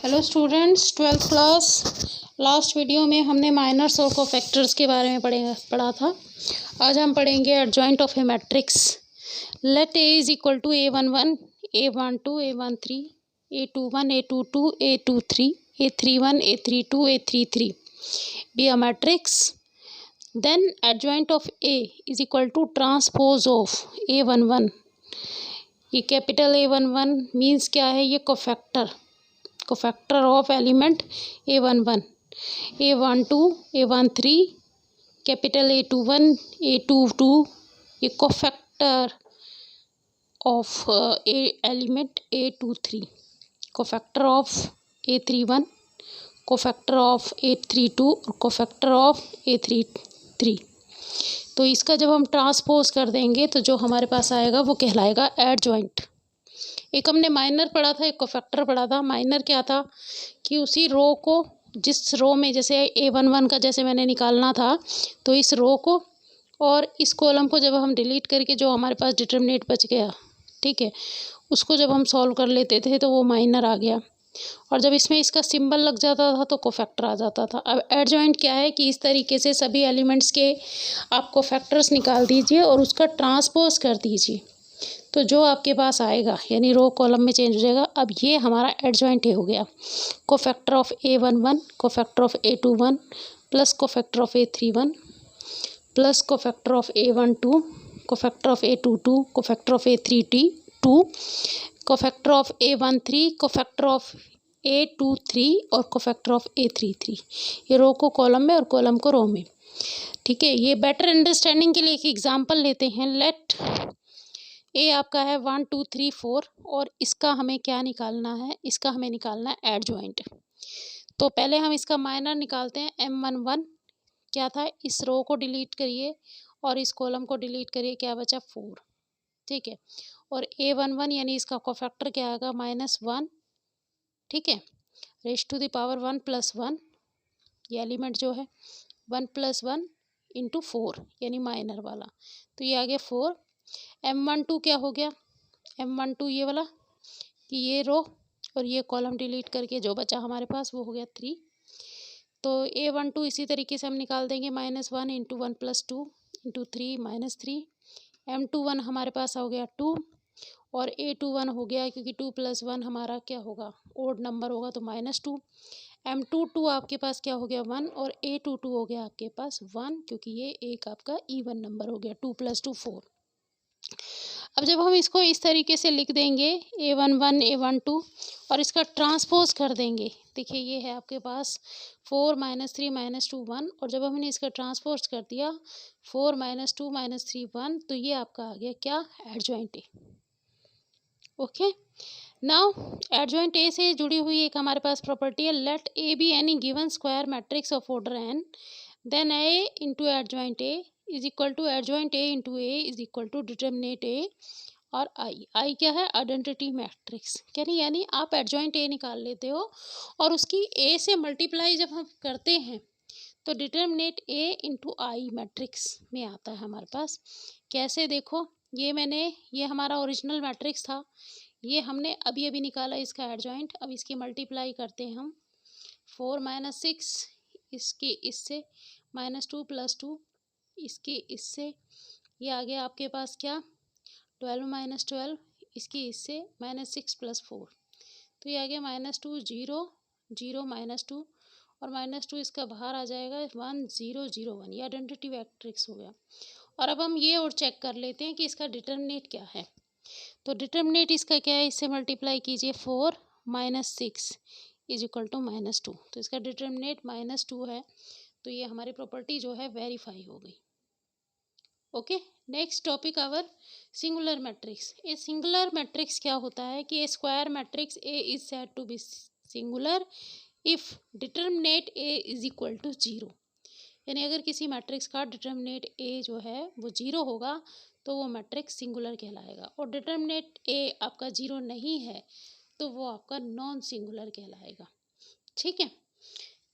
Hello students, twelfth class. Last video में हमने miners और कोफैक्टर्स के बारे में पढ़ा था। आज हम पढ़ेंगे adjoint of a matrix. Let A is equal to A11, A12, A13, A21, A22, A23, A31, A32, A33 be a matrix. Then adjoint of A is equal to transpose of A11. ये capital A11 means क्या है? ये cofactor of element A11, A12, A13, capital A21, A22, ये cofactor of element A23, cofactor of A31, cofactor of A32 और cofactor of A33। तो इसका जब हम ट्रांसपोज कर देंगे तो जो हमारे पास आएगा वो कहलाएगा एडजॉइंट। एक हमने माइनर पढ़ा था, एक कोफैक्टर पढ़ा था। माइनर क्या था कि उसी रो को, जिस रो में जैसे A11 का जैसे मैंने निकालना था, तो इस रो को और इस कॉलम को जब हम डिलीट करके जो हमारे पास डिटरमिनेंट बच गया, ठीक है, उसको जब हम सॉल्व कर लेते थे तो वो माइनर आ गया। और जब इसमें इसका सिंबल लग जाता था तो कोफैक्टर आ जाता था। अब एडजॉइंट क्या है कि इस तरीके से सभी एलिमेंट्स के आप कोफैक्टर्स निकाल दीजिए और उसका ट्रांसपोज कर दीजिए, तो जो आपके पास आएगा यानी रो कॉलम में चेंज हो जाएगा। अब ये हमारा एडजॉइंट हो गया। Cofactor of A11, cofactor of A21 plus cofactor of A31 plus cofactor of A12, cofactor of A22, cofactor of A32, cofactor of A13, cofactor of A23 और कोफैक्टर ऑफ A33। ये रो को कॉलम में और column को रो में। ठीक है, ये बेटर अंडरस्टैंडिंग के लिए एक एग्जांपल लेते हैं। लेट ए आपका है 1 2 3 4 और इसका हमें क्या निकालना है? इसका हमें निकालना है एडजॉइंट। तो पहले हम इसका माइनर निकालते हैं। M11 क्या था? इस रो को डिलीट करिए और इस कॉलम को डिलीट करिए, क्या बचा? 4। ठीक है, और A11 यानी इसका कोफैक्टर क्या आएगा? -1। ठीक है, रेज़ टू द पावर 1 + 1, ये एलिमेंट जो है 1 + 1 × 4 यानी माइनर वाला, तो ये आ गया 4। M12 क्या हो गया? M12 ये वाला कि ये रो और ये कॉलम डिलीट करके जो बचा हमारे पास वो हो गया 3। तो A12 इसी तरीके से हम निकाल देंगे, -1 × 1 + 2 × 3 -3। M21 हमारे पास हो गया 2 और A21 हो गया, क्योंकि 2 + 1 हमारा क्या होगा? ओड नंबर होगा, तो -2। M22 आपके पास क्या हो गया? 1 और A22 हो गया आपके पास 1, क्योंकि ये एक आपका इवन नंबर हो गया। 2 + 2 4। अब जब हम इसको इस तरीके से लिख देंगे A11 A12 और इसका ट्रांसपोज कर देंगे, देखिए ये है आपके पास 4 -3 -2 1, और जब हमने इसका ट्रांसपोज कर दिया 4 -2 -3 1, तो ये आपका आ गया क्या? Adjoint A. Okay, now adjoint A से जुड़ी हुई एक हमारे पास प्रॉपर्टी है। Let A B any given square matrix of order n, then A into adjoint A is equal to adjoint A into A is equal to determinant A और I क्या है? Identity matrix. यानी आप adjoint A निकाल लेते हो और उसकी ए से मल्टीप्लाई जब हम करते हैं तो determinant A into I matrix में आता है हमारे पास। कैसे? देखो, ये हमारा ओरिजिनल मैट्रिक्स था, ये हमने अभी अभी निकाला इसका एडजॉइंट। अब इसकी मल्टीप्लाई करते हैं हम। 4 - 6 इसके इससे, -2 + 2 इसके इससे, ये आ गया आपके पास क्या? 12 - 12 इसके इससे, -6 + 4, तो ये आ गया -2 0 0 -2 और -2 इसका बाहर आ जाएगा 1 0 0 1। ये आइडेंटिटी मैट्रिक्स हो गया। और अब हम ये और चेक कर लेते हैं कि इसका डिटर्मिनेंट क्या है। तो डिटर्मिनेंट इसका क्या है? इससे मल्टीप्लाई कीजिए। 4 - 6 इज इक्वल टू -2, तो इसका डिटर्मिनेंट -2 है। तो ये हमारी प्रॉपर्टी जो है वेरीफाई हो गई। Okay, next topic our singular matrix. A singular matrix क्या होता है कि a square matrix A is said to be singular if determinant A is equal to 0। यानी अगर किसी मैट्रिक्स का डिटर्मिनेंट ए जो है वो 0 होगा तो वो मैट्रिक्स सिंगुलर कहलाएगा, और डिटर्मिनेंट ए आपका 0 नहीं है तो वो आपका नॉन सिंगुलर कहलाएगा। ठीक है,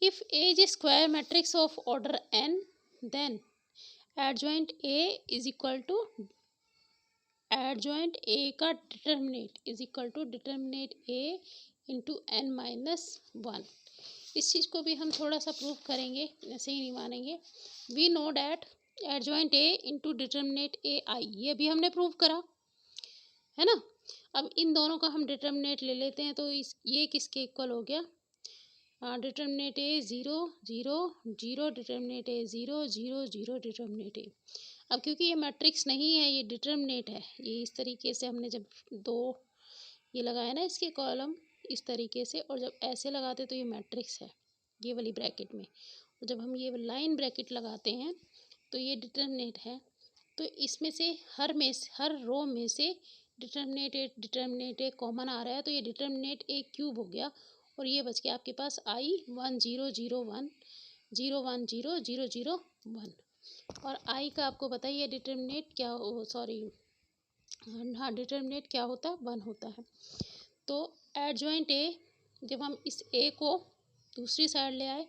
if A is a square matrix of order n, then adjoint A is equal to adjoint A का determinant is equal to determinant A into n minus one. इस चीज़ को भी हम थोड़ा सा प्रूव करेंगे, ऐसे ही नहीं मानेंगे। We know that adjoint A into determinant A I, ये भी हमने प्रूव करा है ना। अब इन दोनों का हम डिटर्मिनेट ले लेते हैं, तो इस ये किसके इक्वल हो गया, डिटर्मिनेट ए ज़ीरो ज़ीरो जीरो, डिटर्मिनेट ए ज़ीरो ज़ीरो ज़ीरो, डिटर्मिनेट ए। अब क्योंकि ये मैट्रिक्स नहीं है, ये डिटर्मिनेट है, ये इस तरीके से हमने जब दो ये लगाया ना इसके कॉलम इस तरीके से, और जब ऐसे लगाते तो ये मैट्रिक्स है ये वाली ब्रैकेट में, और जब हम ये लाइन ब्रैकेट लगाते हैं तो ये डिटर्मिनेट है। तो इसमें से हर रो में से डिटर्मिनेट ए कॉमन आ रहा है, तो ये डिटर्मिनेट ए क्यूब हो गया, और ये बच गया आपके पास आई 1 0 0 1 0 1 0 0 0 1। और आई का आपको बताइए डिटर्मिनेट क्या हो, सॉरी हाँ डिटर्मिनेट क्या होता है, 1 होता है। तो एडजॉइंट ए, जब हम इस ए को दूसरी साइड ले आए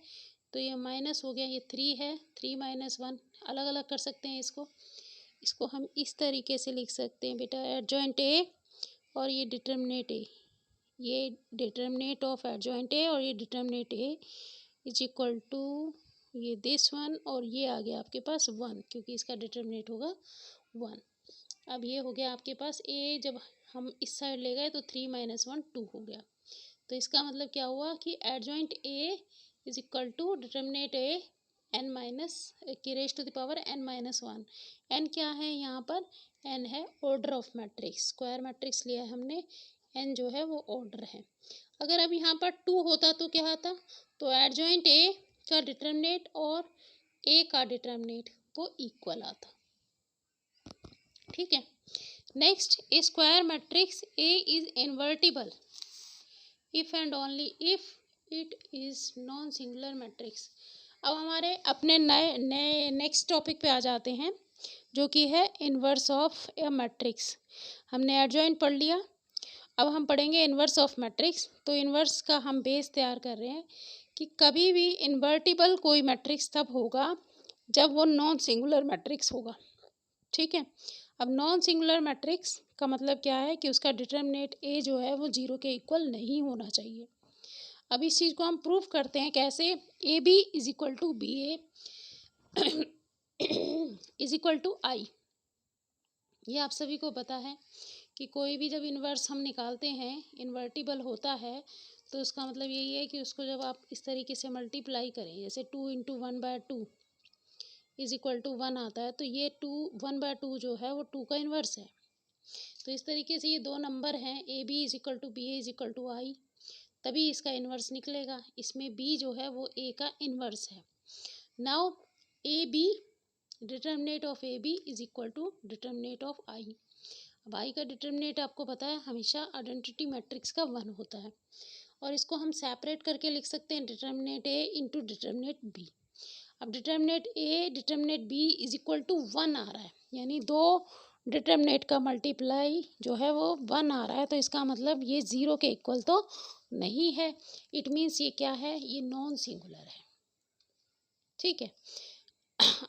तो ये माइनस हो गया, ये 3 है, 3 माइनस 1, अलग अलग कर सकते हैं इसको हम इस तरीके से लिख सकते हैं बेटा, एडजॉइंट ए और ये डिटर्मिनेट ए, ये डिटर्मिनेट ऑफ एडजॉइंट ए और ये determinant A is equal to ये दिस वन, और ये आ गया आपके पास 1, क्योंकि इसका डिटर्मिनेट होगा 1। अब ये हो गया आपके पास ए, जब हम इस साइड ले गए तो 3 माइनस 1 2 हो गया। तो इसका मतलब क्या हुआ कि adjoint A is equal to determinant A n minus की raise to the power n minus 1। n क्या है यहाँ पर, n है order of matrix, square matrix लिया है हमने, n जो है वो ऑर्डर है। अगर अब यहाँ पर 2 होता तो क्या आता, तो एडजॉइंट ए का डिटर्मिनेट और ए का डिटर्मिनेट वो इक्वल आता। ठीक है, next, A square matrix A is invertible if and only if it is non singular matrix. अब हमारे अपने नए नेक्स्ट टॉपिक पे आ जाते हैं, जो कि है इन्वर्स ऑफ ए मैट्रिक्स। हमने एडजॉइंट पढ़ लिया, अब हम पढ़ेंगे इन्वर्स ऑफ मैट्रिक्स। तो इन्वर्स का हम बेस तैयार कर रहे हैं कि कभी भी इन्वर्टिबल कोई मैट्रिक्स तब होगा जब वो नॉन सिंगुलर मैट्रिक्स होगा। ठीक है, अब नॉन सिंगुलर मैट्रिक्स का मतलब क्या है कि उसका डिटर्मिनेट ए जो है वो 0 के इक्वल नहीं होना चाहिए। अब इस चीज़ को हम प्रूव करते हैं कैसे, A B is equal to B A is equal to I. ये आप सभी को पता है कि कोई भी जब इन्वर्स हम निकालते हैं, इन्वर्टिबल होता है, तो उसका मतलब यही है कि उसको जब आप इस तरीके से मल्टीप्लाई करें, जैसे 2 इंटू 1/2 इज इक्वल टू 1 आता है, तो ये 1/2 जो है वो 2 का इन्वर्स है। तो इस तरीके से ये दो नंबर हैं, A B is equal to B A is equal to I, तभी इसका इन्वर्स निकलेगा। इसमें बी जो है वो ए का इन्वर्स है। Now A B, determinant of A B is equal to determinant of I. अब आई का डिटर्मिनेट आपको पता है हमेशा आइडेंटिटी मैट्रिक्स का 1 होता है, और इसको हम सेपरेट करके लिख सकते हैं determinant A into determinant B. अब determinant A determinant B is equal to 1 आ रहा है, यानी दो डिटर्मिनेट का मल्टीप्लाई जो है वो 1 आ रहा है, तो इसका मतलब ये 0 के इक्वल तो नहीं है। इट मीन्स ये क्या है, ये नॉन सिंगुलर है। ठीक है,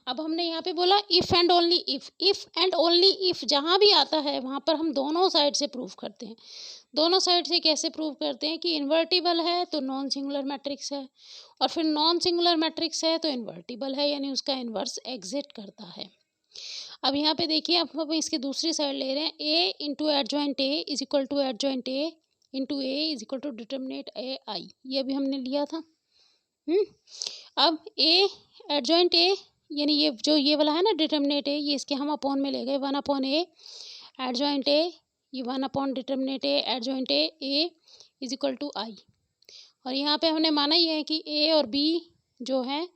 अब हमने यहाँ पे बोला इफ़ एंड ओनली इफ़ जहाँ भी आता है वहाँ पर हम दोनों साइड से प्रूव करते हैं। दोनों साइड से कैसे प्रूव करते हैं कि इन्वर्टिबल है तो नॉन सिंगुलर मैट्रिक्स है, और फिर नॉन सिंगुलर मैट्रिक्स है तो इन्वर्टिबल है, यानी उसका इन्वर्स एग्जिस्ट करता है। अब यहाँ पे देखिए, अब हम इसकी दूसरी साइड ले रहे हैं, A into adjoint A is equal to adjoint A into A is equal to determinant A I, ये भी हमने लिया था। अब ए एडजॉइंट ए, यानी ये जो ये वाला है ना डिटर्मिनेट ए, ये इसके हम अपॉन में ले गए, 1 अपॉन ए एडजॉइंट ए, ये 1 upon determinant A adjoint A is equal to I. और यहाँ पे हमने माना ही है कि ए और बी जो है,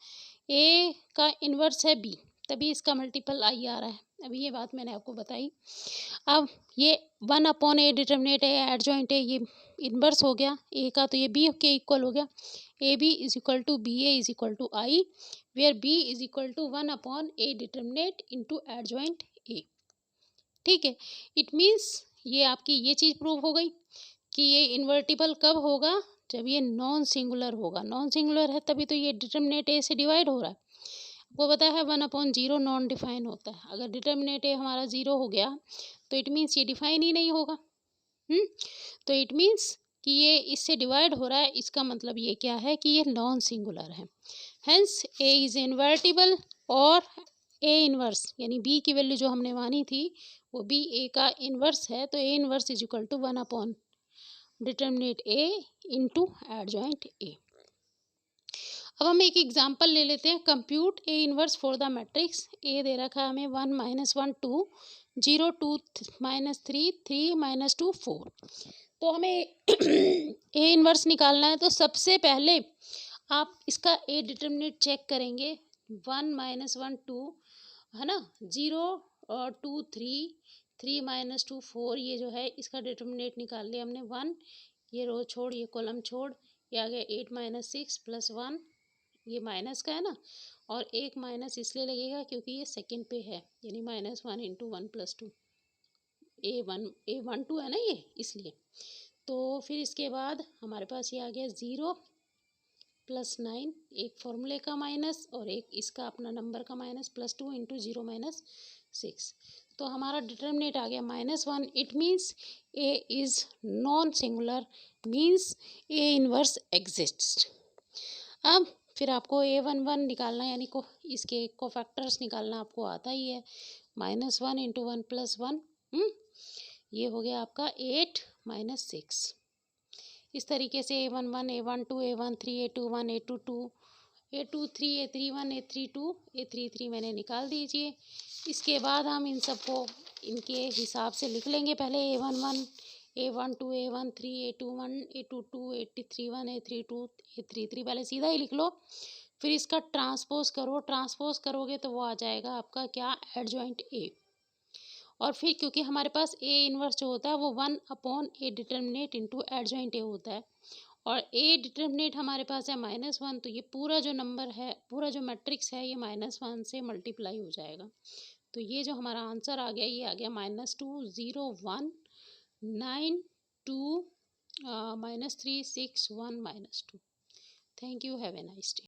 ए का इन्वर्स है बी, तभी इसका मल्टीपल आई आ रहा है। अभी ये बात मैंने आपको बताई। अब ये 1 upon A determinate A adjoint A, ये इन्वर्स हो गया ए का, तो ये बी के इक्वल हो गया। A B is equal to B A is equal to I, where B is equal to 1 upon A determinant into adjoint A. ठीक है, इट मीन्स ये आपकी ये चीज़ प्रूव हो गई कि ये इन्वर्टिबल कब होगा, जब ये नॉन सिंगुलर होगा। नॉन सिंगुलर है तभी तो ये डिटर्मिनेट ए से डिवाइड हो रहा है। आपको पता है 1/0 नॉन डिफाइन होता है। अगर डिटर्मिनेट ए हमारा 0 हो गया तो इट मीन्स ये डिफाइन ही नहीं होगा। तो इट मीन्स कि ये इससे डिवाइड हो रहा है, इसका मतलब ये क्या है कि ये नॉन सिंगुलर है। हेंस ए इज इन्वर्टिबल और ए इनवर्स यानी बी की वैल्यू जो हमने मानी थी वो बी ए का इनवर्स है, तो A inverse is equal to 1 upon determinant A into adjoint A. अब हम एक एग्जांपल ले लेते हैं। Compute A inverse for the matrix A दे रखा है हमें 1 -1 2 0 2 -3 3 -2 4। तो हमें ए इनवर्स निकालना है, तो सबसे पहले आप इसका ए डिटर्मिनेट चेक करेंगे। 1 -1 2 है ना, 0 और 2 3 3 -2 4, ये जो है इसका डिटर्मिनेट निकाल लिया हमने 1। ये रो छोड़, ये कॉलम छोड़, ये आ गया 8 -6 + 1, ये माइनस का है ना, और एक माइनस इसलिए लगेगा क्योंकि ये सेकंड पे है, यानी -1 × 1 + 2 A1 2 है ना ये, इसलिए। तो फिर इसके बाद हमारे पास ये आ गया 0 + 9, एक फॉर्मूले का माइनस और एक इसका अपना नंबर का माइनस, +2 × 0 -6। तो हमारा डिटर्मिनेट आ गया -1। It means A is non singular, means A inverse exists. अब फिर आपको A11 निकालना, यानी को इसके कोफैक्टर्स निकालना आपको आता ही है। -1 × 1 + 1, ये हो गया आपका 8 -6। इस तरीके से A11 A12 A13 A21 A22 A23 A31 A32 A33 मैंने निकाल दीजिए। इसके बाद हम इन सबको इनके हिसाब से लिख लेंगे। पहले A11 A12 A13 A21 A22 A31 A32 A33 पहले सीधा ही लिख लो, फिर इसका ट्रांसपोज करो। ट्रांसपोज करोगे तो वो आ जाएगा आपका क्या, एडजॉइंट ए। और फिर क्योंकि हमारे पास ए इनवर्स जो होता है वो 1 upon A determinant into adjoint ए होता है, और ए डिटर्मिनेट हमारे पास है -1, तो ये पूरा जो नंबर है, पूरा जो मैट्रिक्स है, ये -1 से मल्टीप्लाई हो जाएगा। तो ये जो हमारा आंसर आ गया, ये आ गया -2 0 1 9 2 -3 6 1 -2। Thank you, have a nice day.